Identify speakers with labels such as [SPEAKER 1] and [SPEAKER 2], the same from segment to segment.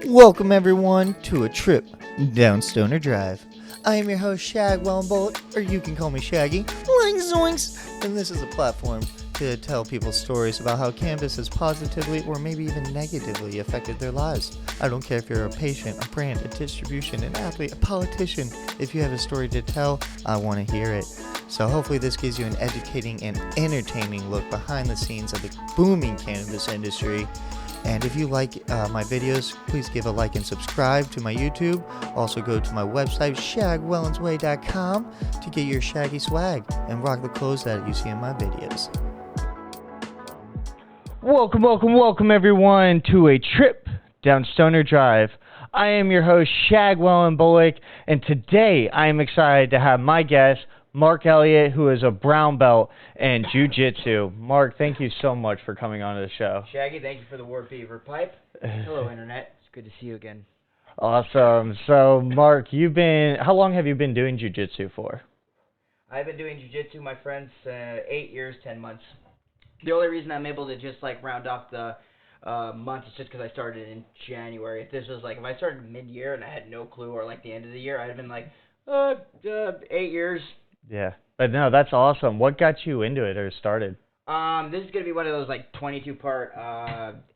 [SPEAKER 1] Welcome everyone to a trip down Stoner Drive. I am your host Shagwell and Bullet, or you can call me Shaggy. Zoinks, zoinks! And this is a platform to tell people stories about how cannabis has positively or maybe even negatively affected their lives. I don't care if you're a patient, a brand, a distribution, an athlete, a politician. If you have a story to tell, I want to hear it. So hopefully this gives you an educating and entertaining look behind the scenes of the booming cannabis industry. And if you like my videos, please give a like and subscribe to my YouTube. Also go to my website, shagwellensway.com, to get your shaggy swag and rock the clothes that you see in my videos. Welcome everyone to a trip down Stoner Drive. I am your host, Shagwell and Bullock, and today I am excited to have my guest, Mark Elliott, who is a brown belt in Jiu Jitsu. Mark, thank you so much for coming on the show.
[SPEAKER 2] Shaggy, thank you for the War Beaver pipe. Hello, Internet. It's good to see you again.
[SPEAKER 1] Awesome. So, Mark, how long have you been doing Jiu Jitsu for?
[SPEAKER 2] I've been doing Jiu Jitsu, my friends, 8 years, 10 months. The only reason I'm able to just round off the month is just because I started in January. If this was if I started mid-year and I had no clue, or the end of the year, I'd have been 8 years.
[SPEAKER 1] Yeah, but no, that's awesome. What got you into it or started?
[SPEAKER 2] This is going to be one of those 22-part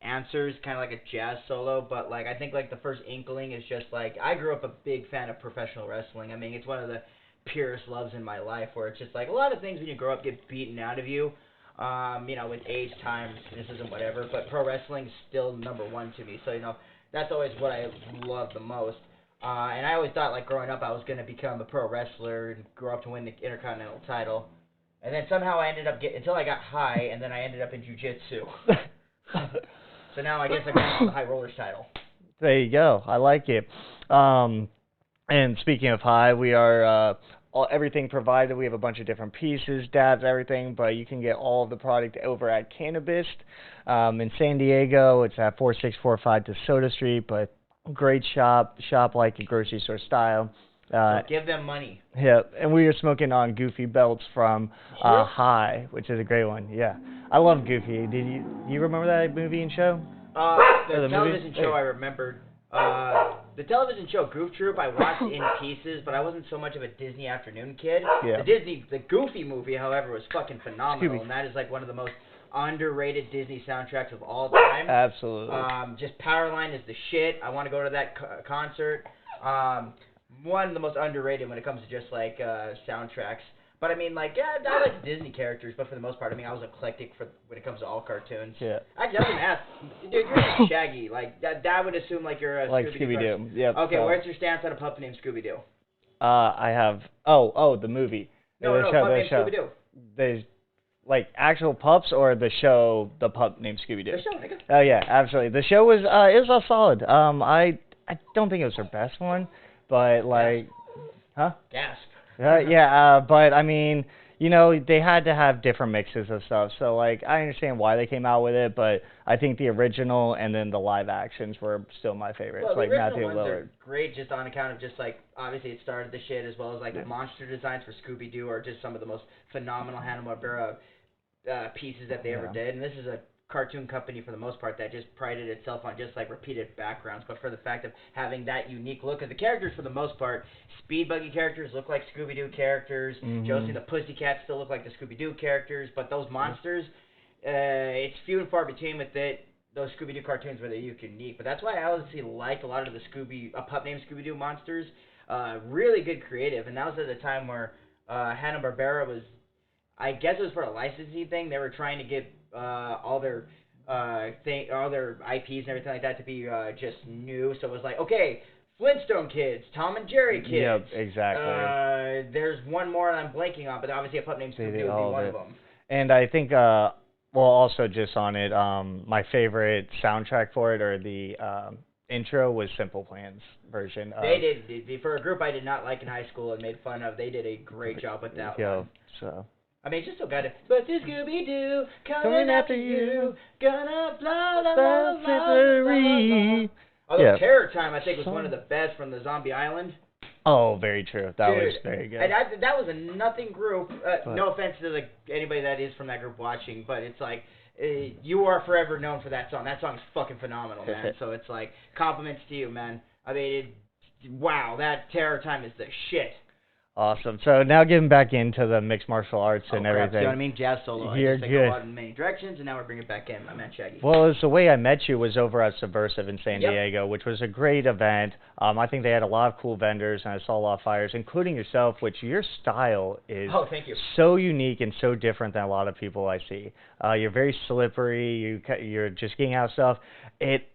[SPEAKER 2] answers, kind of like a jazz solo, but I think the first inkling is just I grew up a big fan of professional wrestling. I mean, it's one of the purest loves in my life, where it's just a lot of things when you grow up get beaten out of you, with age, time, cynicism, whatever, but pro wrestling is still number one to me, so that's always what I love the most. And I always thought, growing up, I was going to become a pro wrestler and grow up to win the Intercontinental title. And then somehow I ended up until I got high, and then I ended up in Jiu Jitsu. So now I guess I got the high rollers title.
[SPEAKER 1] There you go. I like it. And speaking of high, we are everything provided. We have a bunch of different pieces, dabs, everything, but you can get all of the product over at Cannabis. In San Diego, it's at 4645 DeSoto Street, but great shop like a grocery store style.
[SPEAKER 2] So give them money.
[SPEAKER 1] Yeah, and we were smoking on Goofy belts from High, which is a great one. Yeah, I love Goofy. Did you remember that movie and show?
[SPEAKER 2] The television show I remembered. The television show Goof Troop I watched in pieces, but I wasn't so much of a Disney afternoon kid.
[SPEAKER 1] Yeah.
[SPEAKER 2] The Goofy movie, however, was fucking phenomenal, and that is one of the most underrated Disney soundtracks of all time.
[SPEAKER 1] Absolutely.
[SPEAKER 2] Just Powerline is the shit. I want to go to that concert. One of the most underrated when it comes to just soundtracks. But I mean, I like Disney characters, but for the most part, I was eclectic when it comes to all cartoons.
[SPEAKER 1] Yeah.
[SPEAKER 2] Actually, I was gonna ask, dude, you're Shaggy. That would assume you're a
[SPEAKER 1] Scooby-Doo. Yeah.
[SPEAKER 2] Okay, where's your stance on a pup named Scooby-Doo?
[SPEAKER 1] I have. Oh, the movie.
[SPEAKER 2] No, pup named Scooby-Doo.
[SPEAKER 1] There's actual pups or the show, the pup named Scooby-Doo?
[SPEAKER 2] The show, nigga.
[SPEAKER 1] Oh yeah, absolutely. The show was it was solid. I don't think it was her best one, but
[SPEAKER 2] Gasp.
[SPEAKER 1] But I mean, they had to have different mixes of stuff. So I understand why they came out with it, but I think the original and then the live actions were still my favorites.
[SPEAKER 2] Well, the original
[SPEAKER 1] Matthew
[SPEAKER 2] ones
[SPEAKER 1] Lillard.
[SPEAKER 2] are great just on account of just obviously it started the shit, as well as the monster designs for Scooby-Doo are just some of the most phenomenal Hanna-Barbera pieces that they ever did. And this is a cartoon company for the most part that just prided itself on just repeated backgrounds, but for the fact of having that unique look, because the characters for the most part, Speed Buggy characters look like Scooby-Doo characters, Josie the Pussycat still look like the Scooby-Doo characters, but those monsters, it's few and far between with those Scooby-Doo cartoons where they're unique. But that's why I honestly like a lot of the a pup named Scooby-Doo monsters. Really good creative, and that was at a time where Hanna-Barbera was, I guess it was for a licensing thing. They were trying to get all their IPs and everything like that to be just new. So it was okay, Flintstone kids, Tom and Jerry kids.
[SPEAKER 1] Yep, exactly.
[SPEAKER 2] There's one more I'm blanking on, but obviously a pup named Scooby-Doo would be one of them.
[SPEAKER 1] And I think, also just on it, my favorite soundtrack for it, or the intro, was Simple Plan's version.
[SPEAKER 2] They did, for a group I did not like in high school and made fun of, they did a great job with that one.
[SPEAKER 1] So.
[SPEAKER 2] I mean, it's just so good. But this Scooby-Doo coming after you, gonna blah, blah, blah, blah, blah. Although Terror Time, I think, was one of the best from the Zombie Island.
[SPEAKER 1] Oh, very true. That was very good.
[SPEAKER 2] And that was a nothing group. No offense to anybody that is from that group watching, but it's you are forever known for that song. That song is fucking phenomenal, man. So it's like compliments to you, man. I mean, wow, that Terror Time is the shit.
[SPEAKER 3] Awesome. So now getting back into the mixed martial arts and everything.
[SPEAKER 2] You know what I mean? Jazz solo.
[SPEAKER 3] You're
[SPEAKER 2] I just
[SPEAKER 3] good.
[SPEAKER 2] go out in many directions, and now we're bringing it back in. My man Shaggy.
[SPEAKER 3] Well, it's the way I met you was over at Subversive in San Diego, which was a great event. I think they had a lot of cool vendors, and I saw a lot of fires, including yourself, which your style is
[SPEAKER 2] thank you.
[SPEAKER 3] so unique and so different than a lot of people I see. You're very slippery. You're just getting out stuff. It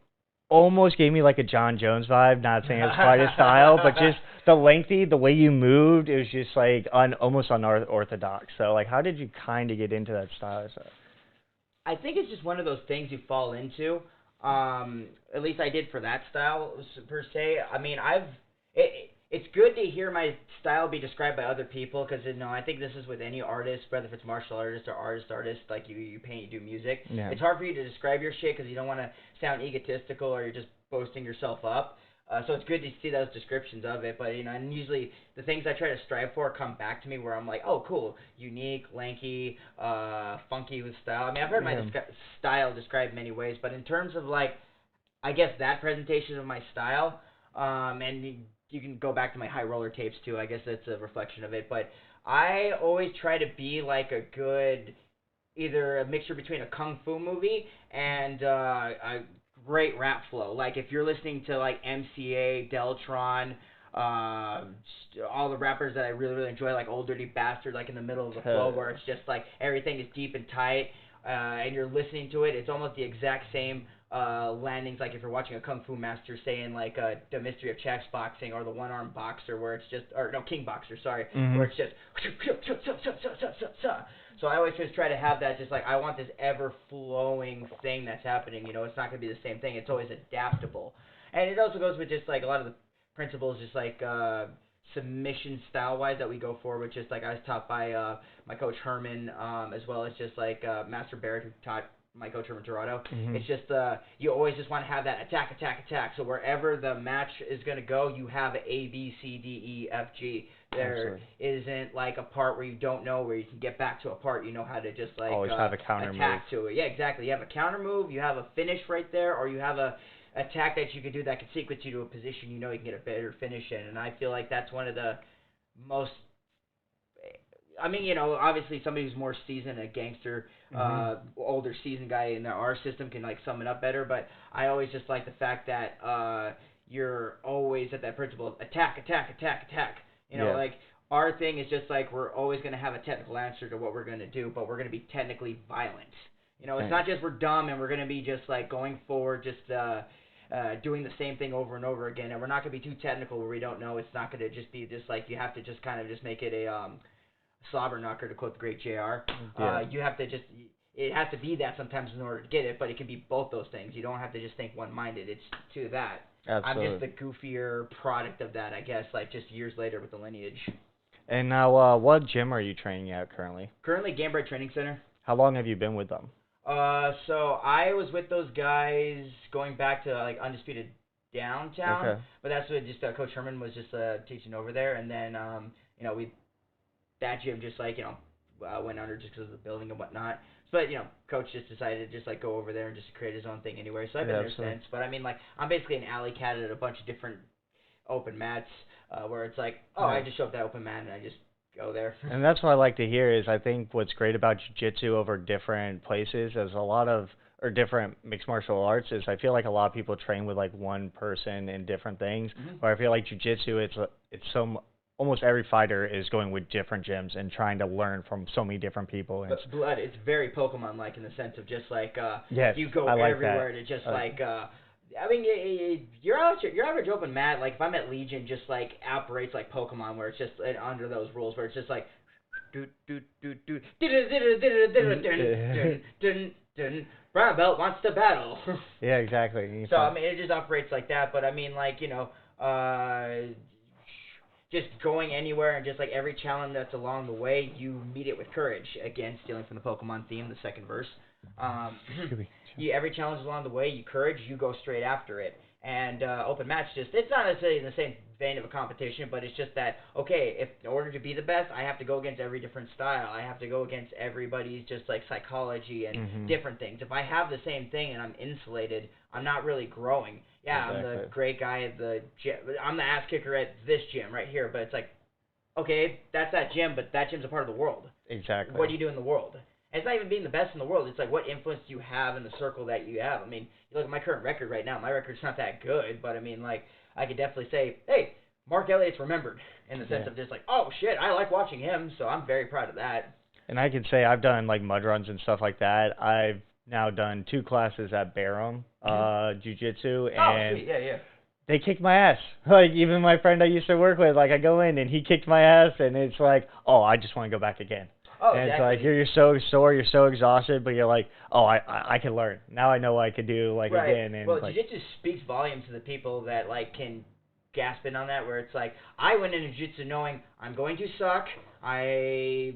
[SPEAKER 3] almost gave me like a John Jones vibe, not saying it's quite his style, but just the way you moved, it was just like almost unorthodox. So like, how did you kind of get into that style?
[SPEAKER 2] I think it's just one of those things you fall into. At least I did for that style per se. I mean, it's good to hear my style be described by other people because, you know, I think this is with any artist, whether if it's martial artist or artist, like you paint, you do music.
[SPEAKER 3] Yeah.
[SPEAKER 2] It's hard for you to describe your shit because you don't want to sound egotistical or you're just boasting yourself up. So it's good to see those descriptions of it. But, you know, and usually the things I try to strive for come back to me where I'm like, oh, cool, unique, lanky, funky with style. I mean, I've heard my style described many ways, but in terms of, like, I guess that presentation of my style, and you can go back to my high roller tapes too. I guess that's a reflection of it. But I always try to be like a good, either a mixture between a kung fu movie and a great rap flow. Like if you're listening to like MCA, Deltron, all the rappers that I really, really enjoy, like Old Dirty Bastard, like in the middle of the flow where it's just like everything is deep and tight, and you're listening to it. It's almost the exact same landings, like if you're watching a kung fu master saying like the mystery of chess boxing or the one-armed boxer where it's just, or no, king boxer, sorry, where it's just so I always just try to have that, just like I want this ever-flowing thing that's happening, you know, it's not going to be the same thing, it's always adaptable. And it also goes with just like a lot of the principles, just like submission style-wise that we go for, which is like I was taught by my coach Herman, as well as just like Master Barrett, who taught my coach Herman Dorado. It's just you always just want to have that attack. So wherever the match is going to go, you have A, B, C, D, E, F, G. There isn't like a part where you don't know where you can get back to a part. You know how to just like
[SPEAKER 3] always have a counter
[SPEAKER 2] attack
[SPEAKER 3] move.
[SPEAKER 2] to it. Yeah, exactly. You have a counter move. You have a finish right there, or you have a attack that you can do that can sequence you to a position you know you can get a better finish in. And I feel like that's one of the most. I mean, you know, obviously somebody who's more seasoned, a gangster, older seasoned guy in our system can like sum it up better. But I always just like the fact that you're always at that principle of attack. You know, like our thing is just like we're always going to have a technical answer to what we're going to do, but we're going to be technically violent. You know, it's not just we're dumb and we're going to be just like going forward, just doing the same thing over and over again. And we're not going to be too technical where we don't know. It's not going to just be just like you have to just kind of just make it a slobber knocker, to quote the great JR. You have to just, it has to be that sometimes in order to get it, but it can be both those things. You don't have to just think one-minded. It's to that.
[SPEAKER 3] Absolutely.
[SPEAKER 2] I'm just the goofier product of that, I guess, like just years later with the lineage.
[SPEAKER 3] And now, what gym are you training at currently?
[SPEAKER 2] Currently, Gamber Training Center.
[SPEAKER 3] How long have you been with them?
[SPEAKER 2] So I was with those guys going back to like Undisputed Downtown, but that's what just Coach Herman was just teaching over there, and then you know that gym just like, you know, went under just because of the building and whatnot. But, you know, Coach just decided to just like go over there and just create his own thing anyway. So I've been there since. But I mean, like, I'm basically an alley cat at a bunch of different open mats where it's like, I just show up that open mat and I just go there.
[SPEAKER 3] And that's what I like to hear is I think what's great about jiu-jitsu over different places is a lot of, or different mixed martial arts is I feel like a lot of people train with like one person in different things. Where I feel like jiu-jitsu, it's so almost every fighter is going with different gyms and trying to learn from so many different people. And
[SPEAKER 2] Blood, it's very Pokemon-like in the sense of just like you go
[SPEAKER 3] like
[SPEAKER 2] everywhere to just like. I mean, your average open mat, like if I'm at Legion, just like operates like Pokemon, where it's just under those rules, where it's just like, brown belt wants to battle.
[SPEAKER 3] Yeah, exactly.
[SPEAKER 2] So I mean, it just operates like that. But I mean, like, you know, just going anywhere and just like every challenge that's along the way, you meet it with courage. Again, stealing from the Pokemon theme, the second verse. Every challenge along the way, you courage, you go straight after it. And open match it's not necessarily in the same vein of a competition, but it's just that, okay, if in order to be the best, I have to go against every different style. I have to go against everybody's just like psychology and different things. If I have the same thing and I'm insulated, I'm not really growing. Yeah, exactly. I'm the great guy at the gym. I'm the ass kicker at this gym right here, but it's like, okay, that's that gym, but that gym's a part of the world.
[SPEAKER 3] Exactly.
[SPEAKER 2] What do you do in the world? And it's not even being the best in the world. It's like, what influence do you have in the circle that you have? I mean, you look at my current record right now. My record's not that good, but I mean, like, I could definitely say, hey, Mark Elliott's remembered in the sense of just like, oh, shit, I like watching him, so I'm very proud of that.
[SPEAKER 3] And I could say I've done, like, mud runs and stuff like that. I've now done 2 classes at Barum JiuJitsu, and
[SPEAKER 2] sweet. Yeah.
[SPEAKER 3] They kicked my ass. Like, even my friend I used to work with, like, I go in and he kicked my ass, and it's like, oh, I just want to go back again.
[SPEAKER 2] Oh,
[SPEAKER 3] and
[SPEAKER 2] exactly.
[SPEAKER 3] it's like you're so sore, you're so exhausted, but you're like, oh, I can learn. Now I know what I could do, like,
[SPEAKER 2] right.
[SPEAKER 3] again. And
[SPEAKER 2] well,
[SPEAKER 3] like,
[SPEAKER 2] jiu-jitsu speaks volumes to the people that, like, can gasp in on that, where it's like, I went into jiu-jitsu knowing I'm going to suck. I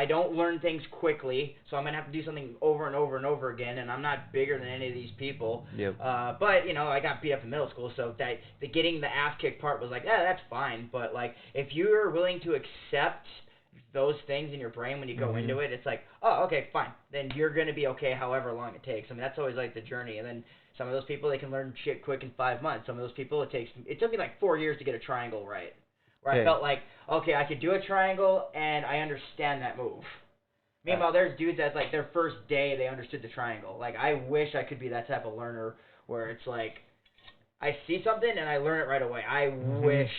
[SPEAKER 2] don't learn things quickly, so I'm going to have to do something over and over and over again, and I'm not bigger than any of these people.
[SPEAKER 3] Yep.
[SPEAKER 2] But, you know, I got beat up in middle school, so that the getting the ass kicked part was like, yeah, that's fine. But, like, if you're willing to accept those things in your brain when you go into it, it's like, oh, okay, fine. Then you're going to be okay however long it takes. I mean, that's always, like, the journey. And then some of those people, they can learn shit quick in 5 months. Some of those people, it took me, like, 4 years to get a triangle right. Where I felt like, okay, I could do a triangle, and I understand that move. Meanwhile, there's dudes that's, like, their first day, they understood the triangle. Like, I wish I could be that type of learner where it's like, I see something, and I learn it right away. I wish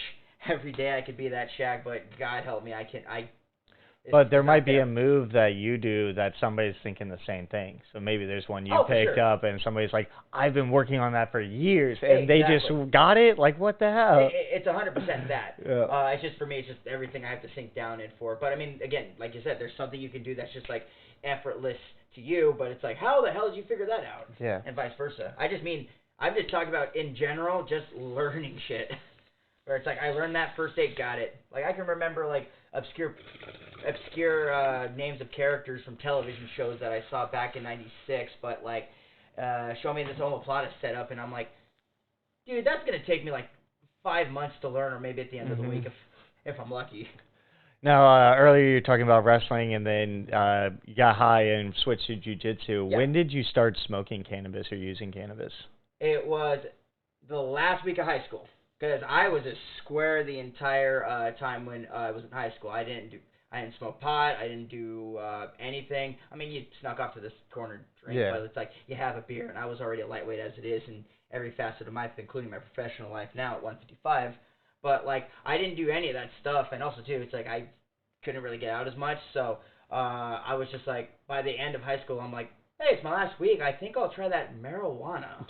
[SPEAKER 2] every day I could be that Shaq, but God help me,
[SPEAKER 3] But there might be a move that you do that somebody's thinking the same thing. So maybe there's one you picked up, and somebody's like, I've been working on that for years, and they just got it? Like, what the hell?
[SPEAKER 2] It's 100% that. It's just, for me, it's just everything I have to sink down in for. But, I mean, again, like you said, there's something you can do that's just, like, effortless to you, but it's like, how the hell did you figure that out?
[SPEAKER 3] Yeah.
[SPEAKER 2] And vice versa. I'm just talking about, in general, just learning shit. Where it's like, I learned that first date, got it. Like, I can remember, like, obscure names of characters from television shows that I saw back in '96, but, like, show me this omoplata setup, and I'm like, dude, that's going to take me, like, 5 months to learn, or maybe at the end of the week if I'm lucky.
[SPEAKER 3] Now, earlier you were talking about wrestling, and then you got high and switched to jiu-jitsu.
[SPEAKER 2] Yeah.
[SPEAKER 3] When did you start smoking cannabis or using cannabis?
[SPEAKER 2] It was the last week of high school. Because I was a square the entire time when I was in high school. I didn't smoke pot. I didn't do anything. I mean, you snuck off to this corner drink, but it's like you have a beer, and I was already a lightweight as it is in every facet of my life, including my professional life now at 155. But, like, I didn't do any of that stuff, and also, too, it's like I couldn't really get out as much, so I was just like, by the end of high school, I'm like, hey, it's my last week. I think I'll try that marijuana.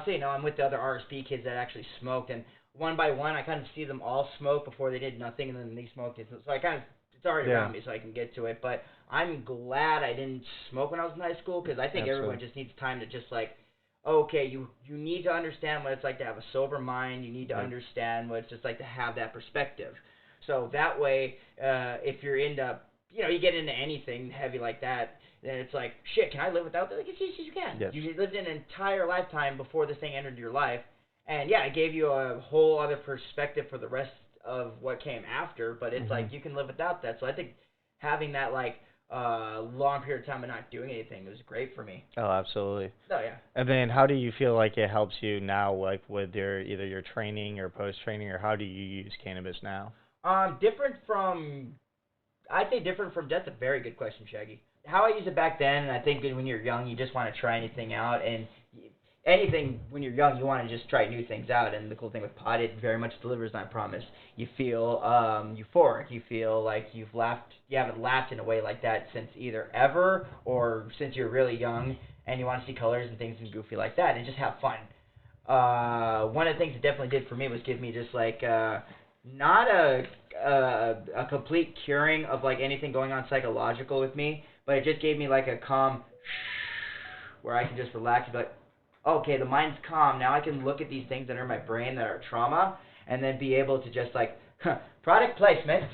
[SPEAKER 2] So, you know, I'm with the other RSP kids that actually smoked, and one by one, I kind of see them all smoke before they did nothing, and then they smoked it. So I kind of, it's already around me, so I can get to it. But I'm glad I didn't smoke when I was in high school, because I think everyone just needs time to just, like, okay, you need to understand what it's like to have a sober mind. You need to understand what it's just like to have that perspective. So that way, if you're into, you know, you get into anything heavy like that, then it's like, shit, can I live without that? Like, yes, you can. Yes. You lived an entire lifetime before this thing entered your life. And, yeah, it gave you a whole other perspective for the rest of what came after. But it's like, you can live without that. So I think having that, like, long period of time of not doing anything was great for me.
[SPEAKER 3] Oh, absolutely.
[SPEAKER 2] Oh, yeah.
[SPEAKER 3] And then how do you feel like it helps you now, like, with either your training or post-training, or how do you use cannabis now?
[SPEAKER 2] Different from, that's a very good question, Shaggy. How I used it back then, and I think when you're young, you just want to try anything out, and anything when you're young, you want to just try new things out. And the cool thing with pot, it very much delivers on promise. You feel euphoric. You feel like you haven't laughed in a way like that since either ever or since you're really young, and you want to see colors and things and goofy like that, and just have fun. One of the things it definitely did for me was give me just like not a complete curing of like anything going on psychological with me, but it just gave me like a calm where I can just relax and be like, okay, the mind's calm. Now I can look at these things that are in my brain that are trauma and then be able to just like, product placement.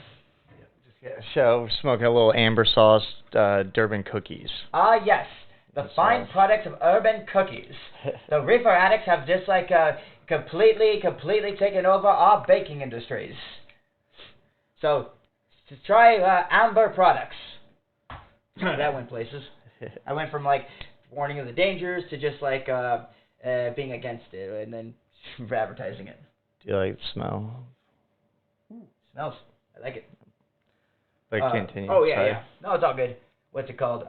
[SPEAKER 3] So smoke a little amber sauce Durban cookies.
[SPEAKER 2] Yes. The fine products of urban cookies. The reefer addicts have just like completely taken over our baking industries. So, to try Amber products. That went places. I went from like warning of the dangers to just like being against it and then advertising it.
[SPEAKER 3] Do you like the smell?
[SPEAKER 2] Smells. I like it.
[SPEAKER 3] But continue.
[SPEAKER 2] Oh, yeah,
[SPEAKER 3] Sorry.
[SPEAKER 2] yeah. No, it's all good. What's it called?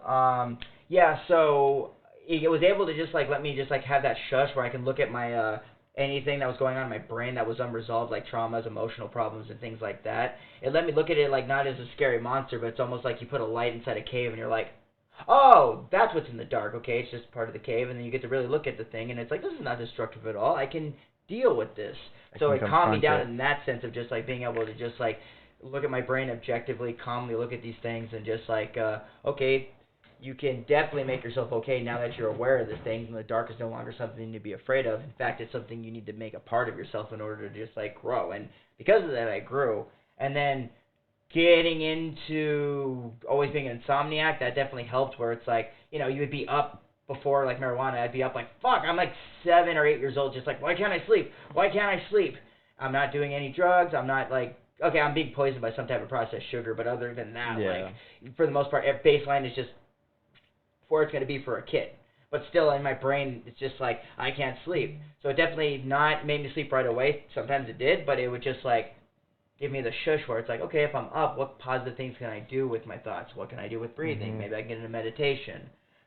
[SPEAKER 2] Yeah, so it was able to just, like, let me just, like, have that shush where I can look at my, anything that was going on in my brain that was unresolved, like traumas, emotional problems, and things like that. It let me look at it, like, not as a scary monster, but it's almost like you put a light inside a cave and you're like, oh, that's what's in the dark, okay? It's just part of the cave, and then you get to really look at the thing, and it's like, this is not destructive at all. I can deal with this. So it calmed me down in that sense of just, like, being able to just, like, look at my brain objectively, calmly look at these things, and just, like, okay, you can definitely make yourself okay now that you're aware of these things, and the dark is no longer something you need to be afraid of. In fact, it's something you need to make a part of yourself in order to just, like, grow. And because of that, I grew. And then getting into always being an insomniac, that definitely helped, where it's like, you know, you would be up before, like, marijuana. I'd be up like, fuck, I'm like 7 or 8 years old, just like, why can't I sleep? Why can't I sleep? I'm not doing any drugs. I'm not, like, okay, I'm being poisoned by some type of processed sugar, but other than that, like, for the most part, baseline is just where it's going to be for a kid. But still, in my brain, it's just like, I can't sleep. So it definitely not made me sleep right away. Sometimes it did, but it would just, like, give me the shush where it's like, okay, if I'm up, what positive things can I do with my thoughts? What can I do with breathing?
[SPEAKER 3] Mm-hmm.
[SPEAKER 2] Maybe I can get into meditation.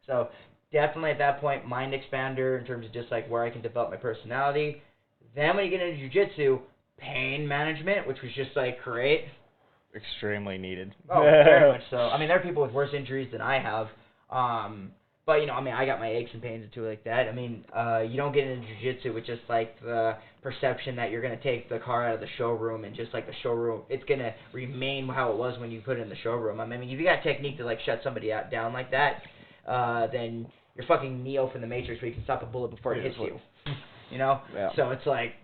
[SPEAKER 2] So definitely at that point, mind expander in terms of just, like, where I can develop my personality. Then when you get into jiu-jitsu, pain management, which was just, like, great.
[SPEAKER 3] Extremely needed.
[SPEAKER 2] Oh, very much so. I mean, there are people with worse injuries than I have. But, you know, I mean, I got my aches and pains and too like that. I mean, you don't get into jiu-jitsu with just, like, the perception that you're going to take the car out of the showroom and just, like, the showroom, it's going to remain how it was when you put it in the showroom. I mean, if you got technique to, like, shut somebody down like that, then you're fucking Neo from the Matrix where you can stop a bullet before it hits you. You know? Yeah. So it's like,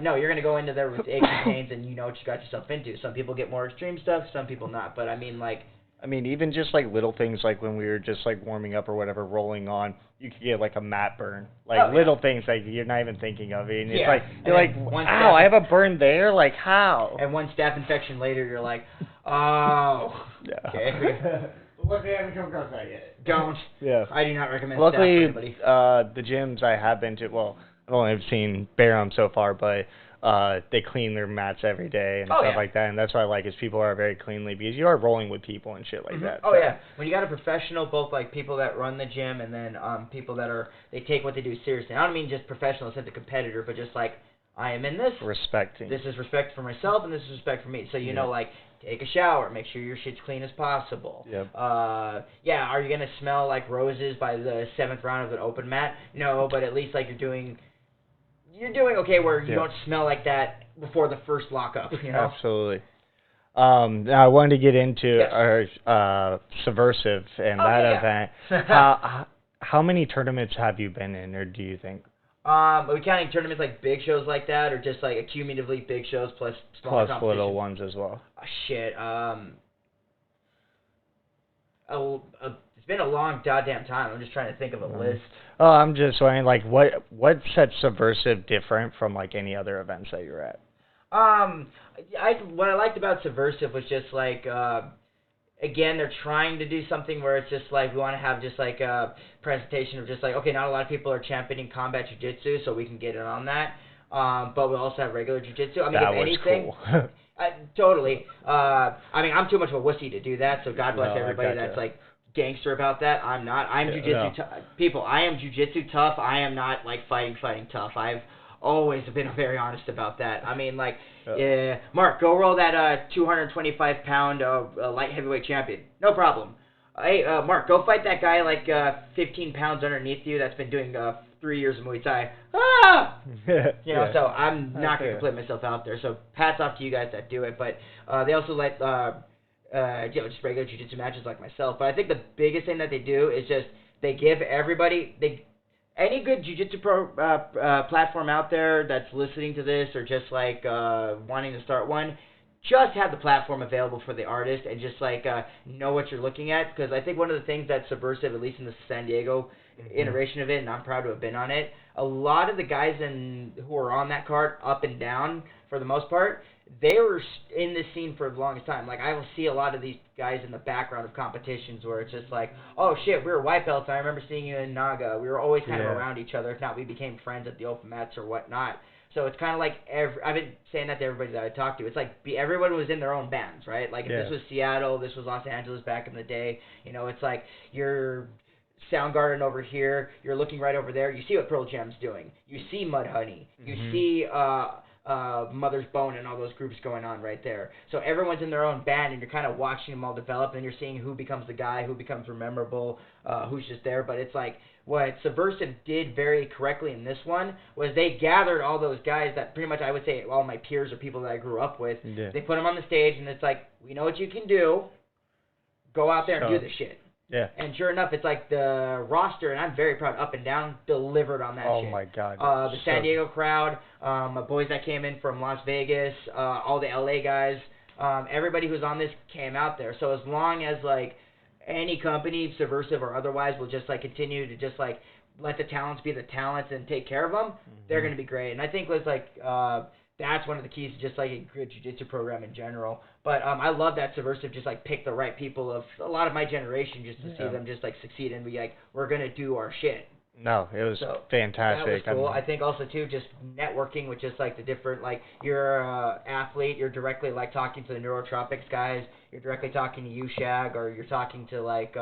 [SPEAKER 2] no, you're going to go into there with aches and pains and you know what you got yourself into. Some people get more extreme stuff, some people not. But, I mean, like,
[SPEAKER 3] even just, like, little things, like, when we were just, like, warming up or whatever, rolling on, you could get, like, a mat burn. Like, little things, like, you're not even thinking of it. And it's like, you're like, ow, I have a burn there? Like, how?
[SPEAKER 2] And one staph infection later, you're like, oh. Yeah. Okay.
[SPEAKER 4] Luckily, I haven't come across that yet.
[SPEAKER 2] Don't.
[SPEAKER 3] Yeah.
[SPEAKER 2] I do not recommend
[SPEAKER 3] Luckily,
[SPEAKER 2] staph for anybody.
[SPEAKER 3] The gyms I have been to, well, I've only seen Barum so far, but they clean their mats every day and stuff like that, and that's what I like is people are very cleanly because you are rolling with people and shit like that.
[SPEAKER 2] Oh so. Yeah, when you got a professional, both like people that run the gym and then people that they take what they do seriously. I don't mean just professional as a competitor, but just like I am in this.
[SPEAKER 3] Respecting.
[SPEAKER 2] This is respect for myself and this is respect for me. So you know, like take a shower, make sure your shit's clean as possible.
[SPEAKER 3] Yep.
[SPEAKER 2] Yeah, are you gonna smell like roses by the 7th round of an open mat? No, but at least like you're doing okay where you don't smell like that before the first lockup, you know?
[SPEAKER 3] Absolutely. Now I wanted to get into our Subversive and that event. How many tournaments have you been in, or do you think?
[SPEAKER 2] Are we counting tournaments like big shows like that, or just like accumulatively big shows plus smaller
[SPEAKER 3] plus little ones as well?
[SPEAKER 2] Oh, shit. It's been a long goddamn time. I'm just trying to think of a list.
[SPEAKER 3] Oh, I'm just wondering, like, what sets Subversive different from like any other events that you're at?
[SPEAKER 2] What I liked about Subversive was just like, again, they're trying to do something where it's just like we want to have just like a presentation of just like, okay, not a lot of people are championing combat jiu-jitsu, so we can get in on that. But we also have regular jiu-jitsu. I mean,
[SPEAKER 3] that
[SPEAKER 2] if anything,
[SPEAKER 3] cool.
[SPEAKER 2] Totally. I mean, I'm too much of a wussy to do that, so God bless everybody that's like gangster about that. I'm not. I'm jiu-jitsu people. I am jiu-jitsu tough. I am not like fighting tough. I've always been very honest about that. I mean, like, Mark, go roll that 225-pound light heavyweight champion. No problem. Hey, Mark, go fight that guy like 15 pounds underneath you that's been doing 3 years of Muay Thai. Ah! You know, so I'm not going to put myself out there. So hats off to you guys that do it. But they also let just regular jiu-jitsu matches like myself. But I think the biggest thing that they do is just they give everybody any good jiu-jitsu platform out there that's listening to this or just like wanting to start one, just have the platform available for the artist and just like know what you're looking at. Because I think one of the things that Subversive, at least in the San Diego iteration of it, and I'm proud to have been on it, a lot of the guys who are on that card, up and down for the most part, they were in this scene for the longest time. Like, I will see a lot of these guys in the background of competitions where it's just like, oh shit, we were white belts. I remember seeing you in Naga. We were always kind of around each other. If not, we became friends at the open mats or whatnot. So it's kind of like I've been saying that to everybody that I talk to. It's like everyone was in their own bands, right? Like if this was Seattle, this was Los Angeles back in the day. You know, it's like you're Soundgarden over here. You're looking right over there. You see what Pearl Jam's doing. You see Mudhoney. You see Mother's Bone and all those groups going on right there. So everyone's in their own band, and you're kind of watching them all develop, and you're seeing who becomes the guy, who becomes memorable, who's just there. But it's like what Subversive did very correctly in this one was they gathered all those guys that pretty much I would say all my peers or people that I grew up with. Yeah. They put them on the stage, and it's like, we know what you can do. Go out there and do the shit.
[SPEAKER 3] Yeah.
[SPEAKER 2] And sure enough, it's like the roster, and I'm very proud, Up and Down, delivered on that shit.
[SPEAKER 3] Oh, my God.
[SPEAKER 2] The San Diego crowd, my boys that came in from Las Vegas, all the LA guys, everybody who's on this came out there. So as long as, like, any company, Subversive or otherwise, will just, like, continue to just, like, let the talents be the talents and take care of them, they're going to be great. And I think it's like that's one of the keys to just like a good jiu-jitsu program in general. But I love that Subversive just like picked the right people of a lot of my generation just to see them just like succeed and be like, we're going to do our shit.
[SPEAKER 3] No, it was fantastic.
[SPEAKER 2] That was cool. I think also too just networking with just like the different, like you're an athlete, you're directly like talking to the Neurotropics guys, you're directly talking to you, Shag, or you're talking to like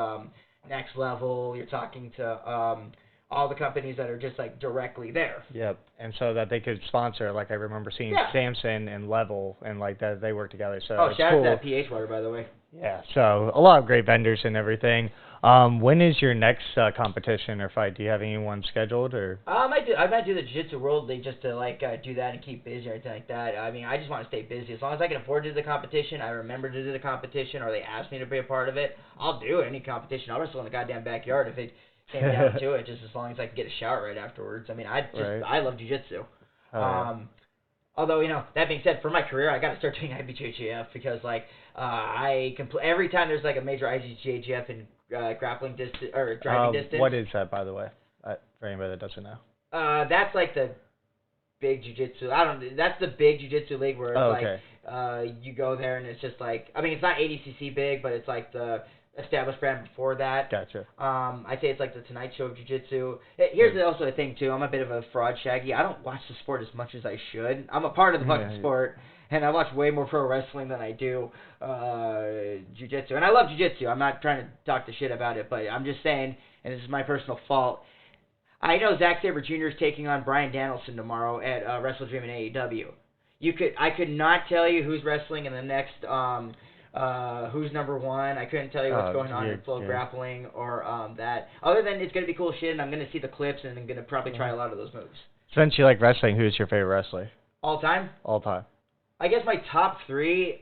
[SPEAKER 2] Next Level, you're talking to all the companies that are just like directly there.
[SPEAKER 3] Yep, and so that they could sponsor. Like I remember seeing Samson and Level and like that they work together. So
[SPEAKER 2] shout
[SPEAKER 3] cool.
[SPEAKER 2] out to that PH water, by the way.
[SPEAKER 3] Yeah, so a lot of great vendors and everything. When is your next competition or fight? Do you have anyone scheduled or?
[SPEAKER 2] I might do the Jiu-Jitsu World League just to like do that and keep busy or anything like that. I mean, I just want to stay busy. As long as I can afford to do the competition, I remember to do the competition, or they ask me to be a part of it, I'll do any competition. I'll wrestle in the goddamn backyard if it came down to it, just as long as I can get a shower right afterwards. I mean, I love jiu-jitsu. Although, you know, that being said, for my career, I got to start doing IBJJF because, like, every time there's, like, a major IBJJF in grappling distance or driving distance.
[SPEAKER 3] What is that, by the way, for anybody that doesn't know?
[SPEAKER 2] That's, like, the big jiu-jitsu. That's the big jiu-jitsu league where it's, like, you go there and it's just, like, I mean, it's not ADCC big, but it's, like, the established brand before that.
[SPEAKER 3] Gotcha.
[SPEAKER 2] I'd say it's like the Tonight Show of Jiu-Jitsu. Here's also a thing, too. I'm a bit of a fraud, Shaggy. I don't watch the sport as much as I should. I'm a part of the fucking sport, and I watch way more pro wrestling than I do Jiu-Jitsu. And I love Jiu-Jitsu. I'm not trying to talk the shit about it, but I'm just saying, and this is my personal fault, I know Zack Sabre Jr. is taking on Bryan Danielson tomorrow at WrestleDream in AEW. I could not tell you who's wrestling in the next who's number one. I couldn't tell you what's going on in Flow Grappling or that. Other than it's going to be cool shit, and I'm going to see the clips, and I'm going to probably try a lot of those moves.
[SPEAKER 3] Since you like wrestling, who's your favorite wrestler?
[SPEAKER 2] All time?
[SPEAKER 3] All time.
[SPEAKER 2] I guess my top three,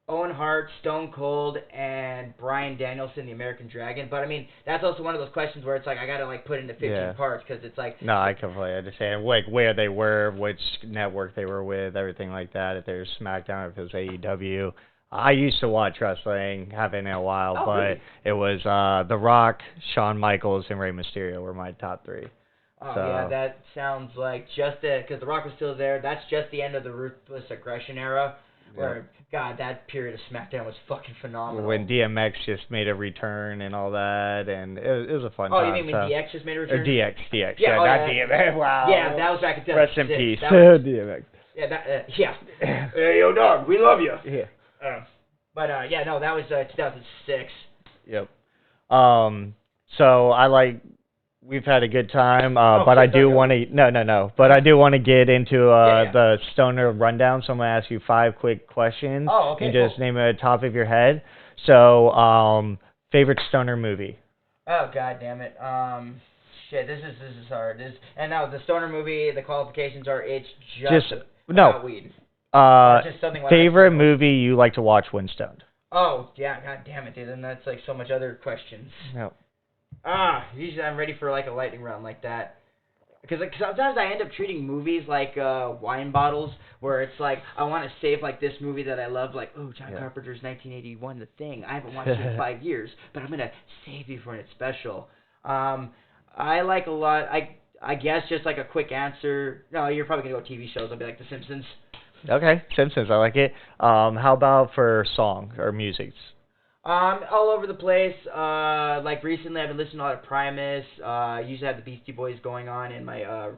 [SPEAKER 2] Owen Hart, Stone Cold, and Bryan Danielson, the American Dragon. But, I mean, that's also one of those questions where it's like I got to, like, put into 15 parts because it's like...
[SPEAKER 3] No, I completely understand. Like, where they were, which network they were with, everything like that. If they were SmackDown, if it was AEW. I used to watch wrestling, haven't in a while, but really? It was The Rock, Shawn Michaels, and Rey Mysterio were my top three.
[SPEAKER 2] Oh, yeah, that sounds like just it, because The Rock was still there. That's just the end of the Ruthless Aggression era. Where, God, that period of SmackDown was fucking phenomenal.
[SPEAKER 3] When DMX just made a return and all that, and it was a fun time.
[SPEAKER 2] Oh, you mean when DX just made a return?
[SPEAKER 3] Or DX. Yeah, not DMX. Wow.
[SPEAKER 2] Yeah, that was back in 2006.
[SPEAKER 3] Rest in peace, DMX.
[SPEAKER 2] Yeah, hey, yo, dog, we love you.
[SPEAKER 3] Yeah.
[SPEAKER 2] That was 2006.
[SPEAKER 3] Yep. So I like... We've had a good time, but I do want to but I do want to get into the stoner rundown. So I'm gonna ask you 5 quick questions.
[SPEAKER 2] Oh, okay.
[SPEAKER 3] And just name it at the top of your head. So, favorite stoner movie?
[SPEAKER 2] Oh, god damn it. Shit, this is hard. And now the stoner movie, the qualifications are it's just about weed.
[SPEAKER 3] Just something like favorite movie you like to watch when stoned?
[SPEAKER 2] Oh, yeah, god damn it, dude. And that's like so much other questions.
[SPEAKER 3] No.
[SPEAKER 2] Usually I'm ready for like a lightning round like that. Because sometimes I end up treating movies like wine bottles, where it's like I want to save like this movie that I love, like John Carpenter's 1981, The Thing. I haven't watched it in 5 years, but I'm gonna save you for when it's special. I like a lot. I guess just like a quick answer. No, you're probably gonna go TV shows. I'll be like The Simpsons.
[SPEAKER 3] Okay, Simpsons, I like it. How about for song or music?
[SPEAKER 2] All over the place. Like recently, I've been listening to a lot of Primus. Usually have the Beastie Boys going on in my